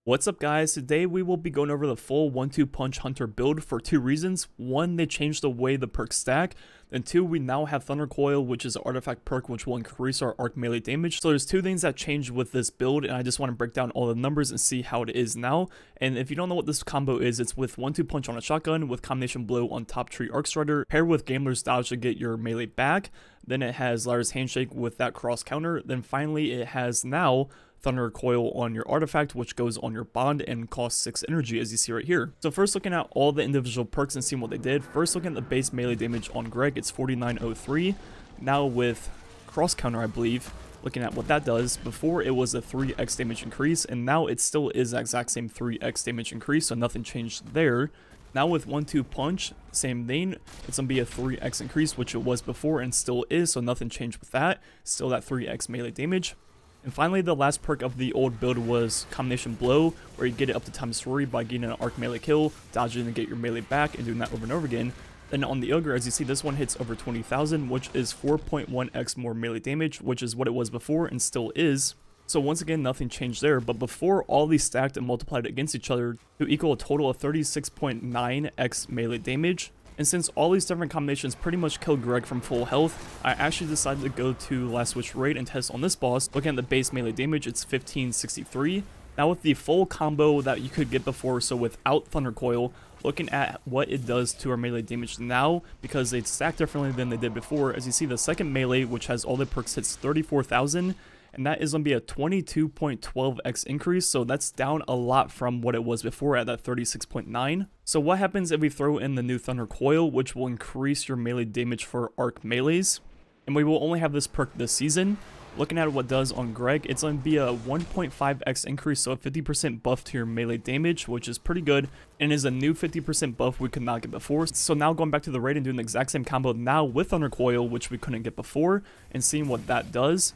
What's up guys, today we will be going over the full 1-2 punch hunter build for two reasons. One, they changed the way the perks stack, and two, we now have Thunder Coil, which is an artifact perk which will increase our arc melee damage. So there's two things that changed with this build, and I just want to break down all the numbers and see how it is now. And if you don't know what this combo is, it's with 1-2 punch on a shotgun with combination blow on top tree arc strider, paired with Gambler's Dodge to get your melee back. Then it has Lyra's Handshake with that cross counter. Then finally it has now Thunder Coil on your artifact, which goes on your bond and costs 6 energy, as you see right here. So first looking at all the individual perks and seeing what they did. First looking at the base melee damage on Greg, it's 4903. Now with cross counter, I believe, looking at what that does, before it was a 3x damage increase, and now it still is the exact same 3x damage increase, so nothing changed there. Now with 1-2 punch, same thing, it's going to be a 3x increase, which it was before and still is, so nothing changed with that. Still that 3x melee damage. And finally, the last perk of the old build was Combination Blow, where you get it up to ×3 by getting an arc melee kill, dodging to get your melee back, and doing that over and over again. Then on the Ogre, as you see, this one hits over 20,000, which is 4.1x more melee damage, which is what it was before and still is. So once again, nothing changed there, but before all these stacked and multiplied against each other to equal a total of 36.9x melee damage. And since all these different combinations pretty much killed Greg from full health, I actually decided to go to last switch raid and test on this boss. Looking at the base melee damage, it's 1563. Now with the full combo that you could get before, so without Thunder Coil, looking at what it does to our melee damage now, because they stack differently than they did before. As you see, the second melee, which has all the perks, hits 34,000. And that is going to be a 22.12x increase, so that's down a lot from what it was before at that 36.9. So what happens if we throw in the new Thunder Coil, which will increase your melee damage for arc melees? And we will only have this perk this season. Looking at what it does on Greg, it's going to be a 1.5x increase, so a 50% buff to your melee damage, which is pretty good, and is a new 50% buff we could not get before. So now going back to the raid and doing the exact same combo now with Thunder Coil, which we couldn't get before, and seeing what that does.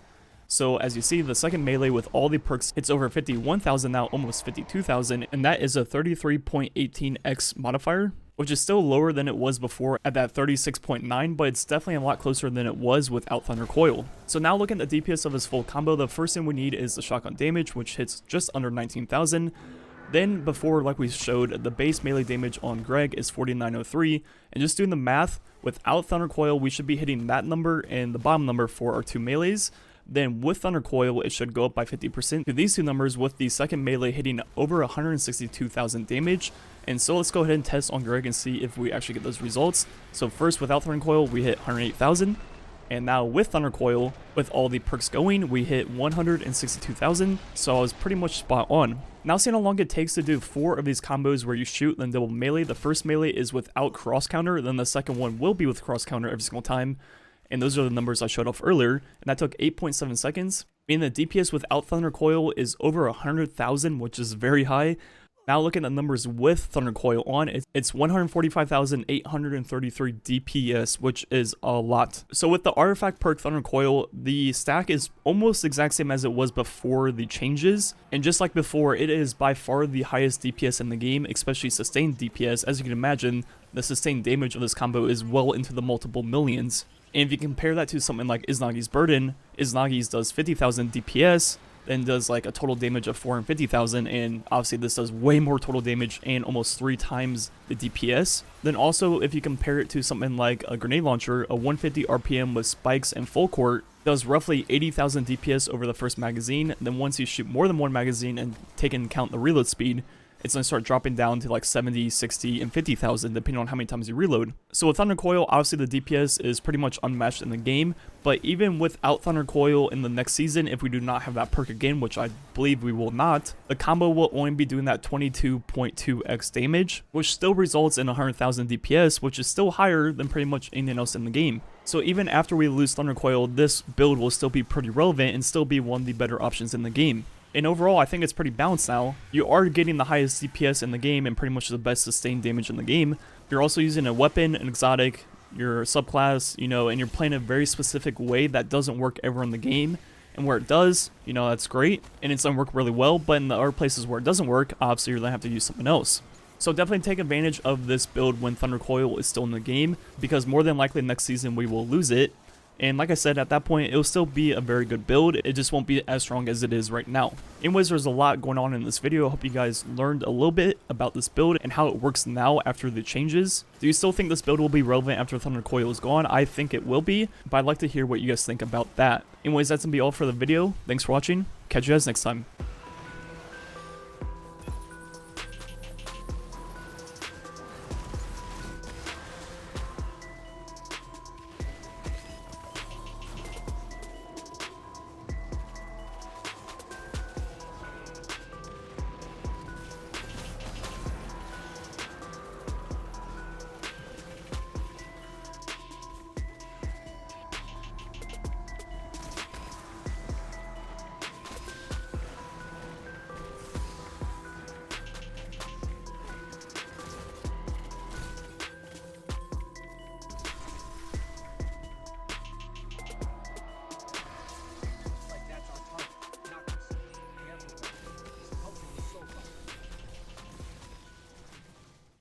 So as you see, the second melee with all the perks hits over 51,000 now, almost 52,000, and that is a 33.18x modifier, which is still lower than it was before at that 36.9, but it's definitely a lot closer than it was without Thunder Coil. So now looking at the DPS of this full combo, the first thing we need is the shotgun damage, which hits just under 19,000. Then before, like we showed, the base melee damage on Greg is 4903, and just doing the math, without Thunder Coil, we should be hitting that number and the bottom number for our two melees. Then with Thunder Coil, it should go up by 50% to these two numbers, with the second melee hitting over 162,000 damage. And so let's go ahead and test on Greg and see if we actually get those results. So first, without Thunder Coil, we hit 108,000. And now with Thunder Coil, with all the perks going, we hit 162,000. So I was pretty much spot on. Now seeing how long it takes to do 4 of these combos where you shoot then double melee. The first melee is without cross counter, then the second one will be with cross counter every single time. And those are the numbers I showed off earlier, and that took 8.7 seconds. And the DPS without Thunder Coil is over 100,000, which is very high. Now looking at the numbers with Thunder Coil on, it's 145,833 DPS, which is a lot. So with the artifact perk Thunder Coil, the stack is almost the exact same as it was before the changes. And just like before, it is by far the highest DPS in the game, especially sustained DPS. As you can imagine, the sustained damage of this combo is well into the multiple millions. And if you compare that to something like Izanagi's Burden, Izanagi's does 50,000 DPS, then does like a total damage of 450,000, and obviously this does way more total damage and almost 3 times the DPS. Then also, if you compare it to something like a grenade launcher, a 150 RPM with spikes and full court does roughly 80,000 DPS over the first magazine. Then once you shoot more than one magazine and take into account the reload speed, it's going to start dropping down to like 70, 60, and 50,000 depending on how many times you reload. So with Thunder Coil, obviously the DPS is pretty much unmatched in the game, but even without Thunder Coil in the next season, if we do not have that perk again, which I believe we will not, the combo will only be doing that 22.2x damage, which still results in 100,000 DPS, which is still higher than pretty much anything else in the game. So even after we lose Thunder Coil, this build will still be pretty relevant and still be one of the better options in the game. And overall, I think it's pretty balanced now. You are getting the highest DPS in the game and pretty much the best sustained damage in the game. You're also using a weapon, an exotic, your subclass, you know, and you're playing a very specific way that doesn't work ever in the game. And where it does, you know, that's great. And it's going to work really well. But in the other places where it doesn't work, obviously you're going to have to use something else. So definitely take advantage of this build when Thunder Coil is still in the game, because more than likely next season we will lose it. And like I said, at that point, it'll still be a very good build. It just won't be as strong as it is right now. Anyways, there's a lot going on in this video. I hope you guys learned a little bit about this build and how it works now after the changes. Do you still think this build will be relevant after Thunder Coil is gone? I think it will be, but I'd like to hear what you guys think about that. Anyways, that's gonna be all for the video. Thanks for watching. Catch you guys next time.